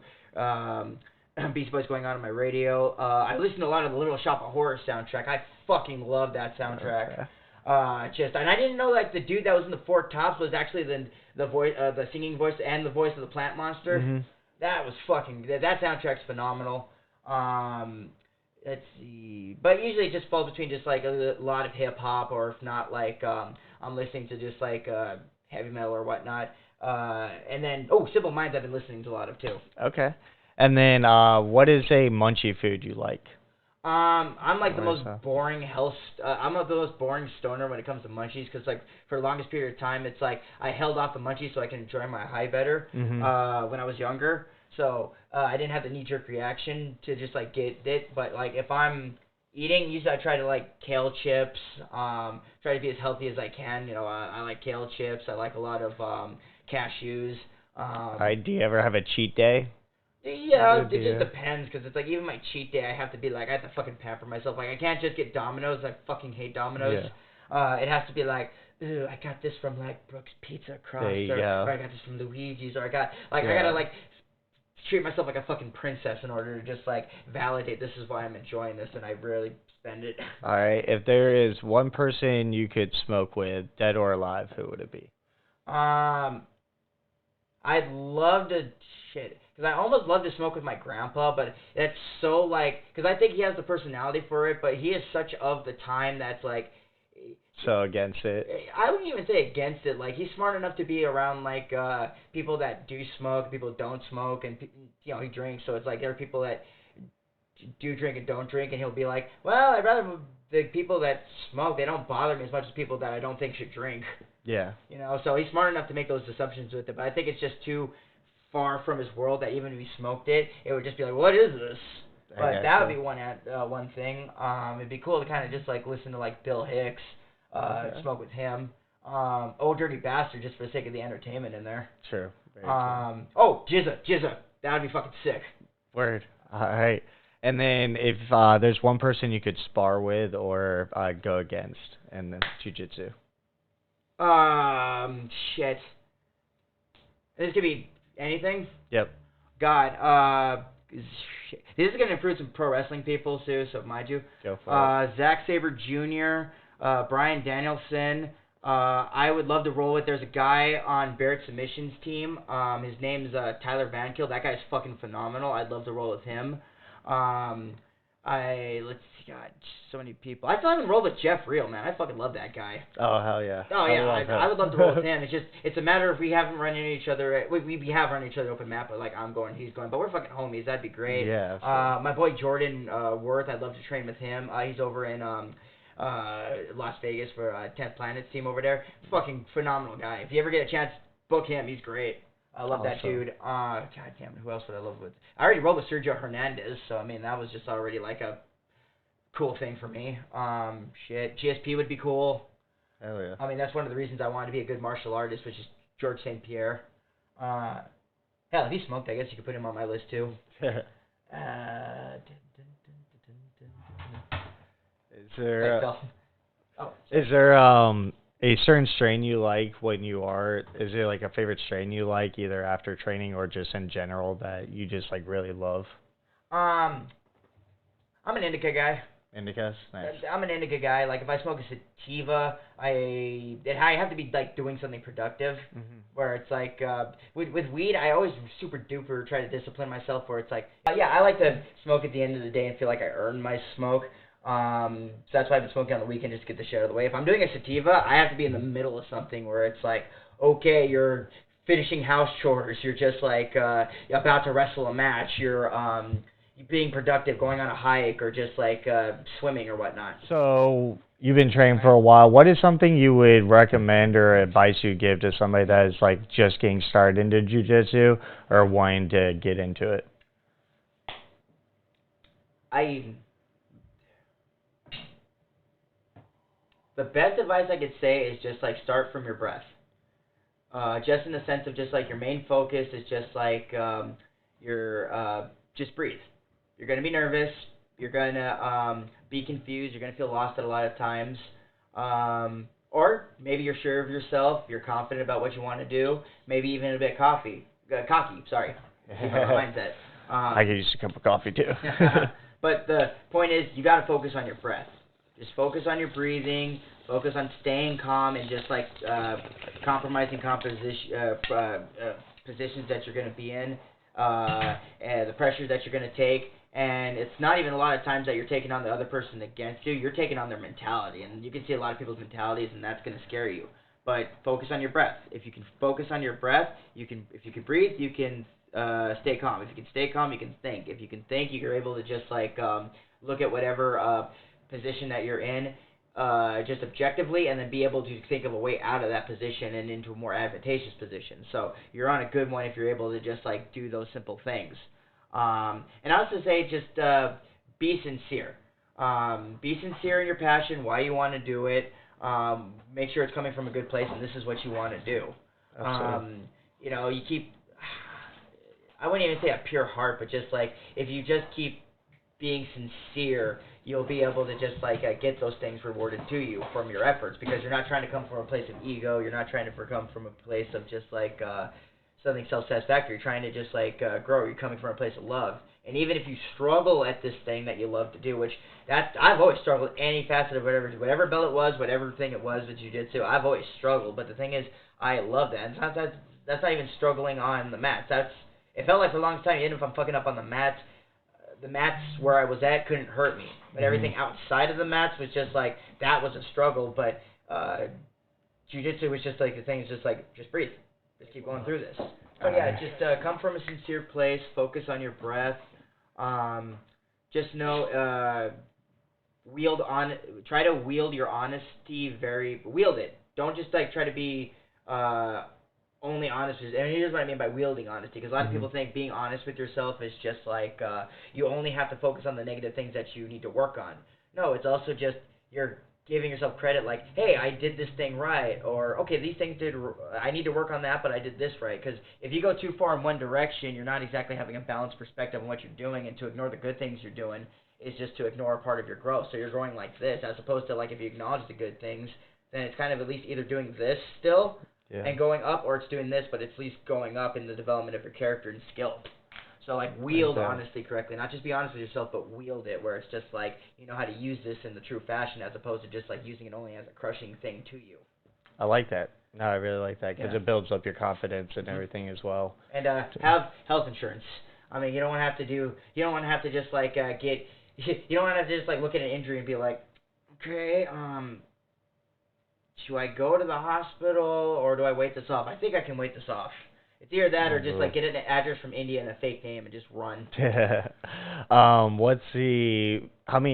[SPEAKER 2] Beastie Boys going on in my radio. I listen to a lot of the Little Shop of Horrors soundtrack. I fucking love that soundtrack.
[SPEAKER 3] Okay.
[SPEAKER 2] And I didn't know like the dude that was in the Four Tops was actually the voice, the singing voice and the voice of the plant monster.
[SPEAKER 3] Mm-hmm.
[SPEAKER 2] That was that soundtrack's phenomenal. Let's see, but usually it just falls between just like a lot of hip hop, or if not, like I'm listening to just like heavy metal or whatnot. And then Simple Minds I've been listening to a lot of too.
[SPEAKER 3] Okay. And then what is a munchie food you like?
[SPEAKER 2] I'm like the most boring I'm the most boring stoner when it comes to munchies, because like for the longest period of time it's like I held off the munchies so I can enjoy my high better when I was younger. So I didn't have the knee-jerk reaction to just like get it. But like if I'm eating, usually I try to like kale chips. Try to be as healthy as I can. You know, I like kale chips. I like a lot of cashews.
[SPEAKER 3] Do you ever have a cheat day?
[SPEAKER 2] Yeah, it just depends, because it's like even my cheat day, I have to be like, I have to fucking pamper myself. Like I can't just get Domino's. I fucking hate Domino's. Yeah. It has to be like, ooh, I got this from like Brooks Pizza Crust, or I got this from Luigi's, or I gotta like treat myself like a fucking princess in order to just like validate this is why I'm enjoying this, and I rarely spend it.
[SPEAKER 3] All right, if there is one person you could smoke with, dead or alive, who would it be?
[SPEAKER 2] I'd love to because I almost love to smoke with my grandpa, but it's so like, because I think he has the personality for it, but he is such of the time that's like,
[SPEAKER 3] so against it.
[SPEAKER 2] I wouldn't even say against it. Like he's smart enough to be around like people that do smoke, people who don't smoke, and you know he drinks. So it's like there are people that do drink and don't drink, and he'll be like, well, I'd rather the people that smoke, they don't bother me as much as people that I don't think should drink. Yeah. You know, so he's smart enough to make those assumptions with it, but I think it's just too far from his world that even if he smoked it, it would just be like, what is this? But that would be one thing. It'd be cool to kind of just like listen to like Bill Hicks, smoke with him. Old Dirty Bastard, just for the sake of the entertainment in there.
[SPEAKER 3] True. Very
[SPEAKER 2] true. JiuJitsu. That'd be fucking sick.
[SPEAKER 3] Word. All right. And then if there's one person you could spar with or go against in the jiu-jitsu.
[SPEAKER 2] Shit. This could be anything?
[SPEAKER 3] Yep.
[SPEAKER 2] God, this is going to improve some pro wrestling people, too, so mind you.
[SPEAKER 3] Go for it.
[SPEAKER 2] Zack Sabre Jr., Bryan Danielson. I would love to roll with. There's a guy on Barrett Submission's team. His name's Tyler Vankill. That guy's fucking phenomenal. I'd love to roll with him. Let's see, God, so many people. I still haven't rolled with Jeff Reel, man. I fucking love that guy.
[SPEAKER 3] Oh, hell yeah.
[SPEAKER 2] Oh, yeah, I would love to roll with him. It's a matter of we haven't run into each other. We have run into each other open map, but like I'm going, he's going. But we're fucking homies. That'd be great.
[SPEAKER 3] Yeah. Sure.
[SPEAKER 2] My boy Jordan Worth, I'd love to train with him. He's over in Las Vegas for 10th Planet's team over there. Fucking phenomenal guy. If you ever get a chance, book him. He's great. I love that dude. God damn it, who else would I love with? I already rolled with Sergio Hernandez, so I mean that was just already like a cool thing for me. GSP would be cool.
[SPEAKER 3] Hell yeah.
[SPEAKER 2] I mean that's one of the reasons I wanted to be a good martial artist, which is George St. Pierre. Hell, if he smoked, I guess you could put him on my list too.
[SPEAKER 3] Is there a certain strain you like when you are? Is there like a favorite strain you like, either after training or just in general that you just like really love?
[SPEAKER 2] I'm an indica guy.
[SPEAKER 3] Indicas, nice.
[SPEAKER 2] I'm an indica guy. Like if I smoke a sativa, I have to be like doing something productive. Mm-hmm. Where it's like with weed, I always super duper try to discipline myself. Where it's like, I like to smoke at the end of the day and feel like I earned my smoke. So that's why I've been smoking on the weekend, just to get the shit out of the way. If I'm doing a sativa, I have to be in the middle of something where it's like, okay, you're finishing house chores, you're just like about to wrestle a match, you're being productive, going on a hike, or just like swimming or whatnot.
[SPEAKER 3] So you've been training for a while. What is something you would recommend or advice you give to somebody that is like just getting started into jiu-jitsu or wanting to get into it?
[SPEAKER 2] The best advice I could say is just like start from your breath. Just in the sense of just like your main focus is just like just breathe. You're gonna be nervous. You're gonna be confused. You're gonna feel lost at a lot of times. Or maybe you're sure of yourself. You're confident about what you want to do. Maybe even a bit cocky. Sorry. Mindset.
[SPEAKER 3] I could use a cup of coffee too.
[SPEAKER 2] But the point is, you got to focus on your breath. Just focus on your breathing. Focus on staying calm and just like compromising positions that you're going to be in, and the pressures that you're going to take. And it's not even a lot of times that you're taking on the other person against you. You're taking on their mentality, and you can see a lot of people's mentalities, and that's going to scare you. But focus on your breath. If you can focus on your breath, you can. If you can breathe, you can stay calm. If you can stay calm, you can think. If you can think, you're able to just like look at whatever position that you're in just objectively, and then be able to think of a way out of that position and into a more advantageous position. So you're on a good one if you're able to just like do those simple things. And I also say just be sincere. Be sincere in your passion, why you want to do it. Make sure it's coming from a good place, and this is what you want to do. You know, you keep. I wouldn't even say a pure heart, but just like if you just keep being sincere, you'll be able to just like get those things rewarded to you from your efforts, because you're not trying to come from a place of ego. You're not trying to come from a place of just like something self-satisfactory. You're trying to just like grow. You're coming from a place of love. And even if you struggle at this thing that you love to do, which I've always struggled any facet of whatever belt it was, whatever thing it was with jiu-jitsu, I've always struggled. But the thing is, I love that. And sometimes that's not even struggling on the mats. It felt like for a long time, even if I'm fucking up on the mats where I was at couldn't hurt me. But everything outside of the mats was just like, that was a struggle. But jiu-jitsu was just like the thing is just like, just breathe. Just keep going through this. But yeah, just come from a sincere place. Focus on your breath. Just know, try to wield your honesty wield it. Don't just like try to be only honest. And here's what I mean by wielding honesty, because a lot of people think being honest with yourself is just like you only have to focus on the negative things that you need to work on. No, it's also just you're giving yourself credit, like, hey, I did this thing right, or okay, these things I need to work on that, but I did this right. Because if you go too far in one direction, you're not exactly having a balanced perspective on what you're doing, and to ignore the good things you're doing is just to ignore a part of your growth. So you're growing like this, as opposed to like if you acknowledge the good things, then it's kind of at least either doing this still and going up, or it's doing this, but it's at least going up in the development of your character and skill. So, like, wield honesty correctly. Not just be honest with yourself, but wield it, where it's just, like, you know how to use this in the true fashion, as opposed to just, like, using it only as a crushing thing to you.
[SPEAKER 3] I like that. No, I really like that, because it builds up your confidence and everything as well.
[SPEAKER 2] And have health insurance. I mean, you don't want to have to just, like, you don't want to have to just, like, look at an injury and be like, okay, should I go to the hospital, or do I wait this off? I think I can wait this off. It's either that or just like get an address from India and a fake name and just run.
[SPEAKER 3] How many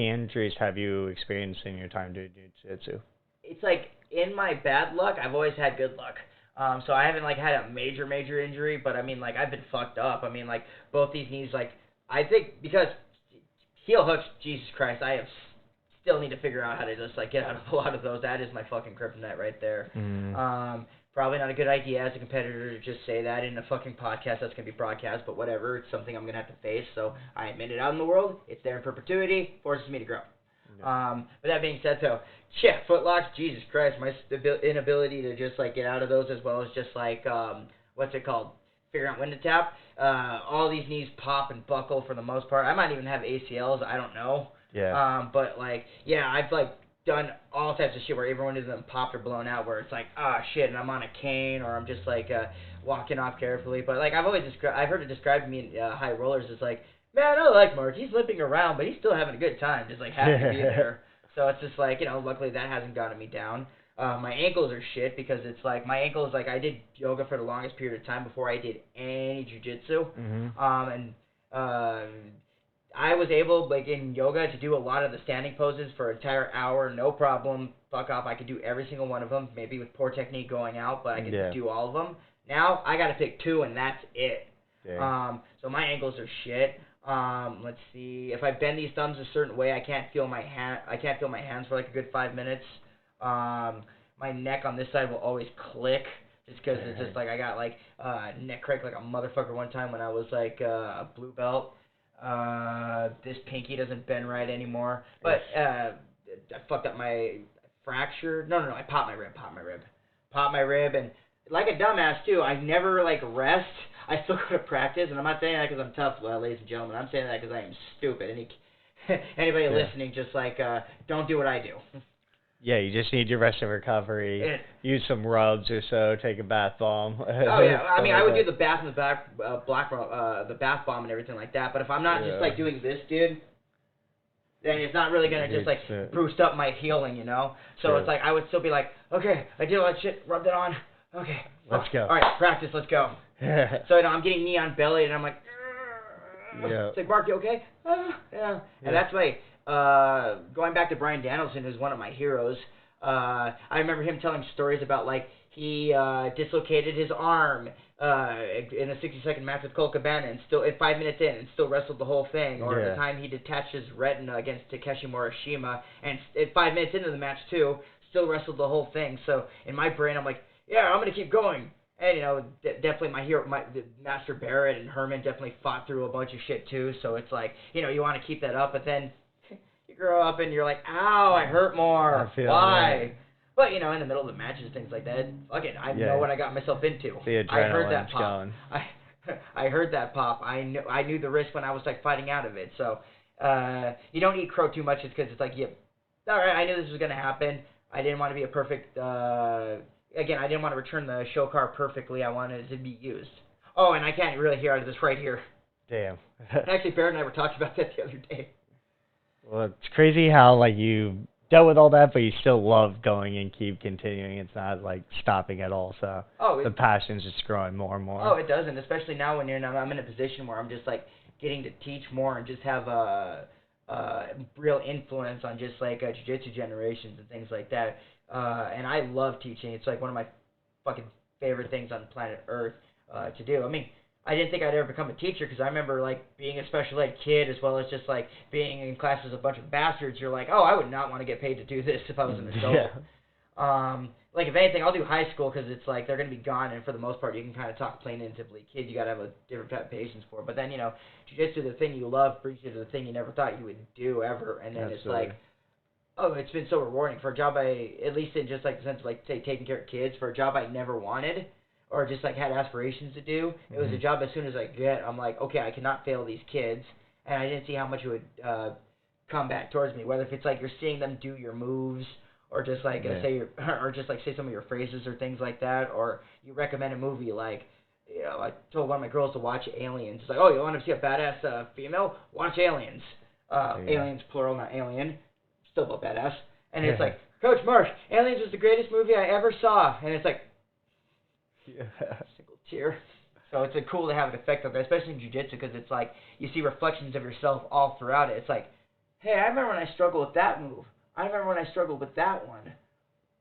[SPEAKER 3] injuries have you experienced in your time doing jiu-jitsu?
[SPEAKER 2] It's like, in my bad luck, I've always had good luck. So I haven't like had a major injury, but I mean like I've been fucked up. I mean like both these knees, like I think because heel hooks, Jesus Christ, still need to figure out how to just like get out of a lot of those. That is my fucking kryptonite right there. Probably not a good idea as a competitor to just say that in a fucking podcast that's going to be broadcast, but whatever. It's something I'm going to have to face, so I admit it out in the world. It's there in perpetuity. Forces me to grow. But that being said, though, footlocks, Jesus Christ, my inability to just, like, get out of those, as well as just, like, what's it called? Figuring out when to tap. All these knees pop and buckle for the most part. I might even have ACLs. I don't know.
[SPEAKER 3] Yeah.
[SPEAKER 2] But, like, yeah, I've, like, done all types of shit where everyone is popped or blown out, where it's like, shit, and I'm on a cane, or I'm just like walking off carefully. But like I've heard it described to me in high rollers as like, man, I like Mark. He's limping around, but he's still having a good time, just like happy to be there. So it's just like, you know, luckily that hasn't gotten me down. My ankles are shit because it's like my ankles, like I did yoga for the longest period of time before I did any jiu-jitsu. I was able, like in yoga, to do a lot of the standing poses for an entire hour, no problem. Fuck off, I could do every single one of them, maybe with poor technique going out, but I could do all of them. Now I got to pick 2, and that's it. So my ankles are shit. Let's see. If I bend these thumbs a certain way, I can't feel my hands for like a good 5 minutes. My neck on this side will always click. Just because it's just like I got like neck crack like a motherfucker one time when I was like a blue belt. This pinky doesn't bend right anymore. But I fucked up my fracture. No, I popped my rib. And like a dumbass too, I never like rest. I still go to practice, and I'm not saying that because I'm tough, ladies and gentlemen. I'm saying that because I am stupid. Anybody listening, just like don't do what I do.
[SPEAKER 3] Yeah, you just need your rest and recovery. Use some rubs or so. Take a bath bomb.
[SPEAKER 2] Oh yeah, I mean I would do the bath and the the bath bomb and everything like that. But if I'm not just like doing this, dude, then it's not really gonna just like boost up my healing, you know. So it's like I would still be like, okay, I did all that shit, rubbed it on. Okay,
[SPEAKER 3] let's go.
[SPEAKER 2] All right, practice, let's go. So I'm getting knee on belly, and I'm like, it's like, Mark, you okay? Yeah. And that's why. Going back to Bryan Danielson, who's one of my heroes, I remember him telling stories about like he dislocated his arm in a 60-second match with Colt Cabana and still 5 minutes in and still wrestled the whole thing, or the time he detached his retina against Takeshi Morishima and 5 minutes into the match too, still wrestled the whole thing. So in my brain, I'm like, yeah, I'm gonna keep going. And, you know, definitely my hero, Master Barrett and Herman definitely fought through a bunch of shit too. So it's like, you know, you want to keep that up, but then you grow up and you're like, ow, I hurt more. Why? But, you know, in the middle of the matches, things like that, fuck it, I know what I got myself into.
[SPEAKER 3] I heard that pop.
[SPEAKER 2] Going. I heard that pop. I knew the risk when I was, like, fighting out of it. So, you don't eat crow too much just because it's like, all right, I knew this was going to happen. I didn't want to be a perfect, again, I didn't want to return the show car perfectly. I wanted it to be used. Oh, and I can't really hear out of this right here.
[SPEAKER 3] Damn.
[SPEAKER 2] Actually, Barrett and I were talking about that the other day.
[SPEAKER 3] Well, it's crazy how, like, you dealt with all that, but you still love going and keep continuing. It's not, like, stopping at all. So the passion's just growing more and more.
[SPEAKER 2] Oh, it does, and especially now when I'm in a position where I'm just, like, getting to teach more and just have a real influence on just, like, jiu-jitsu generations and things like that. And I love teaching. It's, like, one of my fucking favorite things on planet Earth to do. I mean, I didn't think I'd ever become a teacher because I remember, like, being a special ed kid as well as just, like, being in class as a bunch of bastards. You're like, oh, I would not want to get paid to do this if I was an adult. Like, if anything, I'll do high school because it's, like, they're going to be gone, and for the most part, you can kind of talk plain and simply. Kids, you got to have a different type of patience for. But then, you know, jiu-jitsu, the thing you love, brings you to the thing you never thought you would do ever. And then it's like, oh, it's been so rewarding for a job at least in just, like, the sense of, like, say, taking care of kids, for a job I never wanted. Or just, like, had aspirations to do. It was a job as soon as I get, I'm like, okay, I cannot fail these kids. And I didn't see how much it would come back towards me. Whether if it's, like, you're seeing them do your moves, or just, like, say some of your phrases or things like that. Or you recommend a movie, like, you know, I told one of my girls to watch Aliens. It's like, oh, you want to see a badass female? Watch Aliens. Aliens, plural, not alien. Still about badass. And it's like, Coach Mark, Aliens was the greatest movie I ever saw. And it's like, single tear. So it's cool to have an effect on that, especially in jiu-jitsu, because it's like you see reflections of yourself all throughout it. It's like, hey, I remember when I struggled with that move. I remember when I struggled with that one.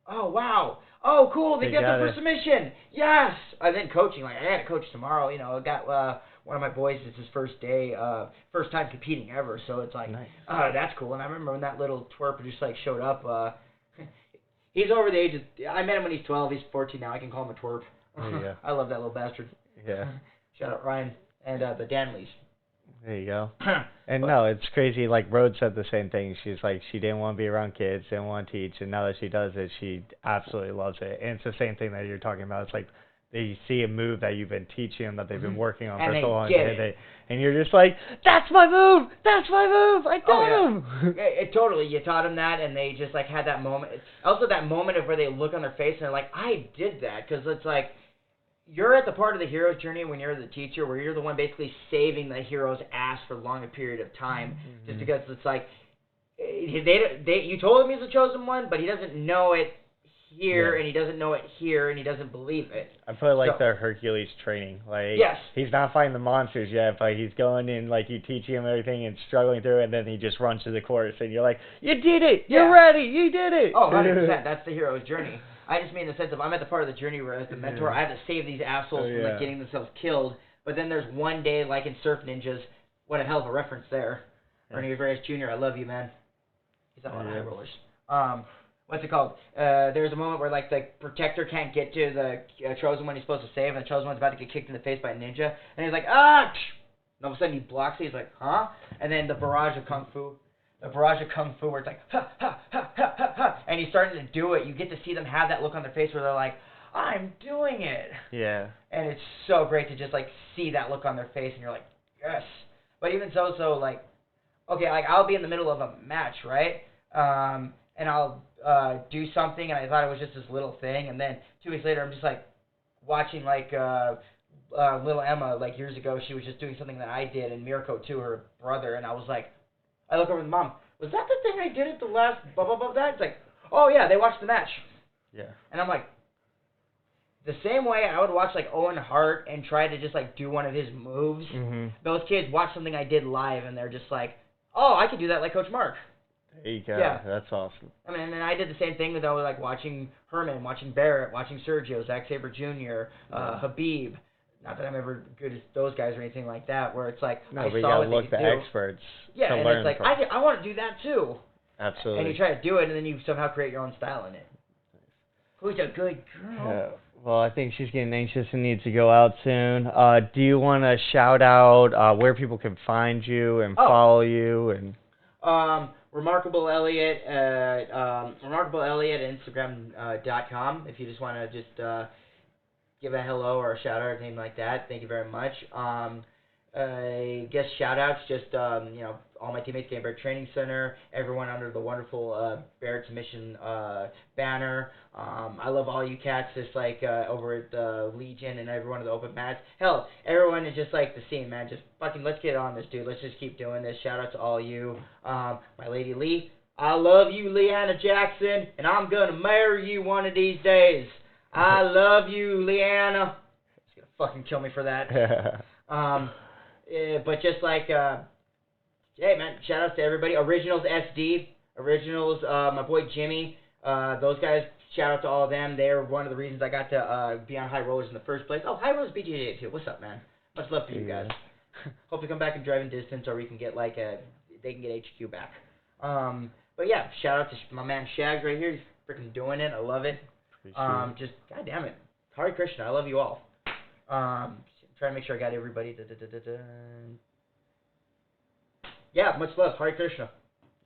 [SPEAKER 2] Oh, wow. Oh, cool. They get the submission. Yes. And then coaching. Like, I got to coach tomorrow. You know, I got one of my boys, it's his first day, first time competing ever. So it's like, that's cool. And I remember when that little twerp just, like, showed up. He's over the age of, I met him when he's 12. He's 14 now. I can call him a twerp. I love that little bastard.
[SPEAKER 3] Yeah.
[SPEAKER 2] Shout out Ryan and the Danleys.
[SPEAKER 3] There you go. And no, it's crazy. Like Rhodes said the same thing. She's like, she didn't want to be around kids, didn't want to teach, and now that she does it, she absolutely loves it. And it's the same thing that you're talking about. It's like they see a move that you've been teaching them, that they've been working on for so long, and you're just like, that's my move. That's my move. I got him.
[SPEAKER 2] Totally. You taught them that, and they just like had that moment. Also, that moment of where they look on their face and they're like, I did that, because it's like, you're at the part of the hero's journey when you're the teacher where you're the one basically saving the hero's ass for a longer period of time, just because it's like, you told him he's the chosen one, but he doesn't know it here and he doesn't know it here and he doesn't believe it.
[SPEAKER 3] I put it like the Hercules training. Like,
[SPEAKER 2] yes.
[SPEAKER 3] He's not fighting the monsters yet, but he's going in, like, you teach him everything and struggling through it, and then he just runs to the course, and you're like, you did it! You're ready! You did it!
[SPEAKER 2] Oh, 100%. That's the hero's journey. I just mean in the sense of I'm at the part of the journey where as the mentor, I have to save these assholes from like getting themselves killed. But then there's one day, like in Surf Ninjas, what a hell of a reference there. Ernie Reyes Jr., I love you, man. He's on a lot of high rollers. What's it called? There's a moment where like the protector can't get to the chosen one he's supposed to save, and the chosen one's about to get kicked in the face by a ninja, and he's like, ah! And all of a sudden he blocks it. He's like, huh? And then the barrage of kung fu. The barrage of kung fu where it's like, ha, ha, ha, ha, ha, ha, and he's starting to do it. You get to see them have that look on their face where they're like, I'm doing it.
[SPEAKER 3] Yeah.
[SPEAKER 2] And it's so great to just, like, see that look on their face, and you're like, yes. But even so, like, okay, like, I'll be in the middle of a match, right? And I'll do something, and I thought it was just this little thing, and then 2 weeks later, I'm just, like, watching, like, little Emma, like, years ago, she was just doing something that I did, and Mirko, too, her brother, and I was like, I look over at the mom. Was that the thing I did at the last blah, blah, blah, that? It's like, oh, yeah, they watched the match.
[SPEAKER 3] Yeah.
[SPEAKER 2] And I'm like, the same way I would watch, like, Owen Hart and try to just, like, do one of his moves, those kids watch something I did live, and they're just like, oh, I could do that like Coach Mark.
[SPEAKER 3] There you go.
[SPEAKER 2] Yeah.
[SPEAKER 3] That's awesome.
[SPEAKER 2] I mean, and I did the same thing with, like, watching Herman, watching Barrett, watching Sergio, Zack Sabre Jr., Habib. Not that I'm ever good as those guys or anything like that, where it's like,
[SPEAKER 3] no,
[SPEAKER 2] I
[SPEAKER 3] we
[SPEAKER 2] saw
[SPEAKER 3] gotta
[SPEAKER 2] what
[SPEAKER 3] look
[SPEAKER 2] they
[SPEAKER 3] the
[SPEAKER 2] do.
[SPEAKER 3] experts
[SPEAKER 2] Yeah,
[SPEAKER 3] to
[SPEAKER 2] and
[SPEAKER 3] learn
[SPEAKER 2] it's like,
[SPEAKER 3] from.
[SPEAKER 2] I want to do that too.
[SPEAKER 3] Absolutely.
[SPEAKER 2] And you try to do it, and then you somehow create your own style in it. Who's a good girl?
[SPEAKER 3] Yeah. Well, I think she's getting anxious and needs to go out soon. Do you want to shout out where people can find you and follow you? And
[SPEAKER 2] Remarkable Elliott at Instagram.com. If you just want to just give a hello or a shout out or anything like that, thank you very much. I guess shout outs, just all my teammates, Gamber Training Center, everyone under the wonderful Barrett's Mission banner. I love all you cats, just like over at the Legion and everyone at the open mats. Hell, everyone is just like the scene, man. Just fucking let's get on this, dude. Let's just keep doing this. Shout out to all you. My lady Lee, I love you, Leanna Jackson, and I'm gonna marry you one of these days. I love you, Leanna. She's gonna fucking kill me for that. But just like, hey man, shout outs to everybody. Originals SD, Originals, my boy Jimmy, those guys, shout out to all of them. They're one of the reasons I got to be on High Rollers in the first place. Oh, High Rollers BJJ too. What's up, man? Much love to you guys. Hope to come back in driving distance, or we can get like they can get HQ back. But yeah, shout out to my man Shags right here. He's freaking doing it. I love it. Just god damn it, Hare Krishna. I love you all. Trying to make sure I got everybody. Yeah, much love. Hare Krishna.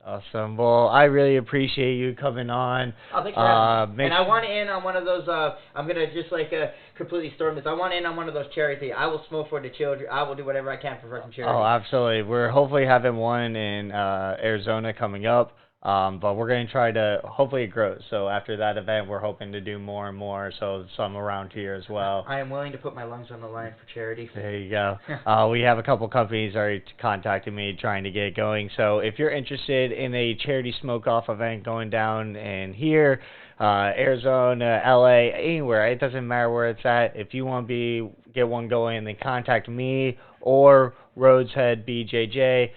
[SPEAKER 3] Awesome. Well, I really appreciate you coming on.
[SPEAKER 2] Oh, thanks for having me. And I want to end on one of those, I'm going to just like completely storm this. I want to end on one of those charity things. I will smoke for the children. I will do whatever I can for fucking charity.
[SPEAKER 3] Oh, absolutely. We're hopefully having one in Arizona coming up. But we're going to try to, hopefully it grows. So after that event, we're hoping to do more and more. So some around here as well.
[SPEAKER 2] I am willing to put my lungs on the line for charity.
[SPEAKER 3] There you go. We have a couple companies already contacting me trying to get it going. So if you're interested in a charity smoke-off event going down in here, Arizona, LA, anywhere, it doesn't matter where it's at. If you want to get one going, then contact me or Rhodes Head BJJ.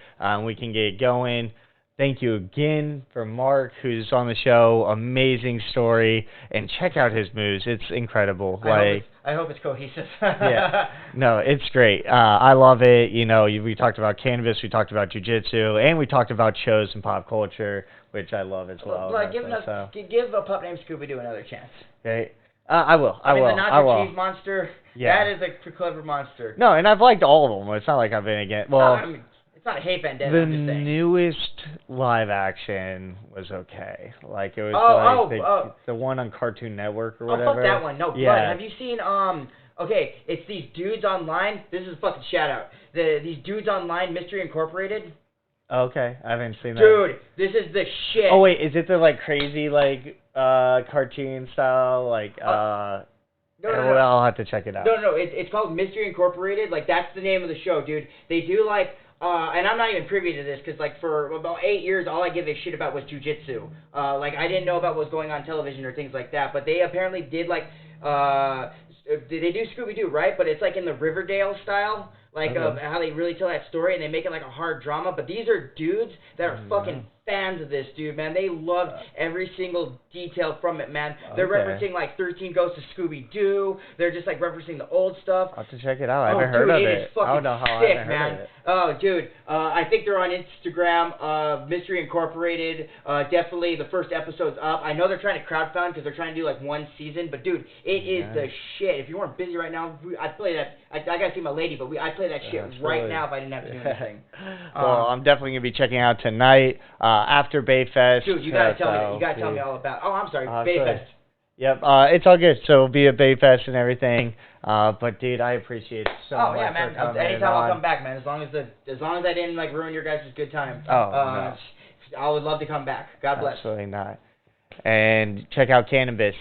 [SPEAKER 3] We can get it going. Thank you again for Mark, who's on the show. Amazing story. And check out his moves. It's incredible.
[SPEAKER 2] I hope it's cohesive.
[SPEAKER 3] Yeah. No, it's great. I love it. You know, we talked about cannabis, we talked about jiu-jitsu, and we talked about shows and pop culture, which I love as well.
[SPEAKER 2] Give a pup named ScoobyDoo another chance.
[SPEAKER 3] Okay. I will.
[SPEAKER 2] I mean, the nacho cheese monster, that is a clever monster.
[SPEAKER 3] No, and I've liked all of them. It's not like I've been against. Well,
[SPEAKER 2] I mean, it's not a hate vendetta.
[SPEAKER 3] The
[SPEAKER 2] I'm just saying.
[SPEAKER 3] newest live action was okay. Like it was the one on Cartoon Network or whatever.
[SPEAKER 2] Oh, fuck that one. No,
[SPEAKER 3] yeah.
[SPEAKER 2] But have you seen okay, it's these dudes online. This is a fucking shout out. These dudes online, Mystery Incorporated.
[SPEAKER 3] Okay, I haven't seen that.
[SPEAKER 2] Dude, this is the shit.
[SPEAKER 3] Oh wait, is it the like crazy like cartoon style like
[SPEAKER 2] No.
[SPEAKER 3] I'll have to check it out.
[SPEAKER 2] No, it's called Mystery Incorporated. Like, that's the name of the show, dude. They do, like, and I'm not even privy to this because, like, for about 8 years, all I give a shit about was jiu-jitsu. Like, I didn't know about what was going on television or things like that, but they apparently did, like, they do Scooby-Doo, right? But it's, like, in the Riverdale style, like, of how they really tell that story, and they make it, like, a hard drama. But these are dudes that are fucking fans of this, dude, man. They loved every single detail from it, man. They're referencing, like, 13 Ghosts of Scooby-Doo. They're just, like, referencing the old stuff.
[SPEAKER 3] I'll have to check it out. I haven't heard of it.
[SPEAKER 2] It is fucking
[SPEAKER 3] I don't know how
[SPEAKER 2] sick,
[SPEAKER 3] I haven't
[SPEAKER 2] man.
[SPEAKER 3] heard of it.
[SPEAKER 2] Oh, dude. I think they're on Instagram, Mystery Incorporated. Definitely the first episode's up. I know they're trying to crowdfund because they're trying to do, like, one season. But, dude, it is the shit. If you weren't busy right now, I'd play that. I gotta see my lady, but I'd play that shit right now if I didn't have to do anything.
[SPEAKER 3] Well, I'm definitely gonna be checking out tonight after Bayfest.
[SPEAKER 2] Dude, you gotta tell me. You gotta tell me all about. Oh, I'm sorry, Bayfest.
[SPEAKER 3] Yep, it's all good. So we'll be at Bayfest and everything. But dude, I appreciate it so much.
[SPEAKER 2] Oh yeah, man. Anytime I'll come back, man. As long as I didn't like ruin your guys' good time.
[SPEAKER 3] No.
[SPEAKER 2] I would love to come back. God bless.
[SPEAKER 3] Absolutely not. And check out Cannabis.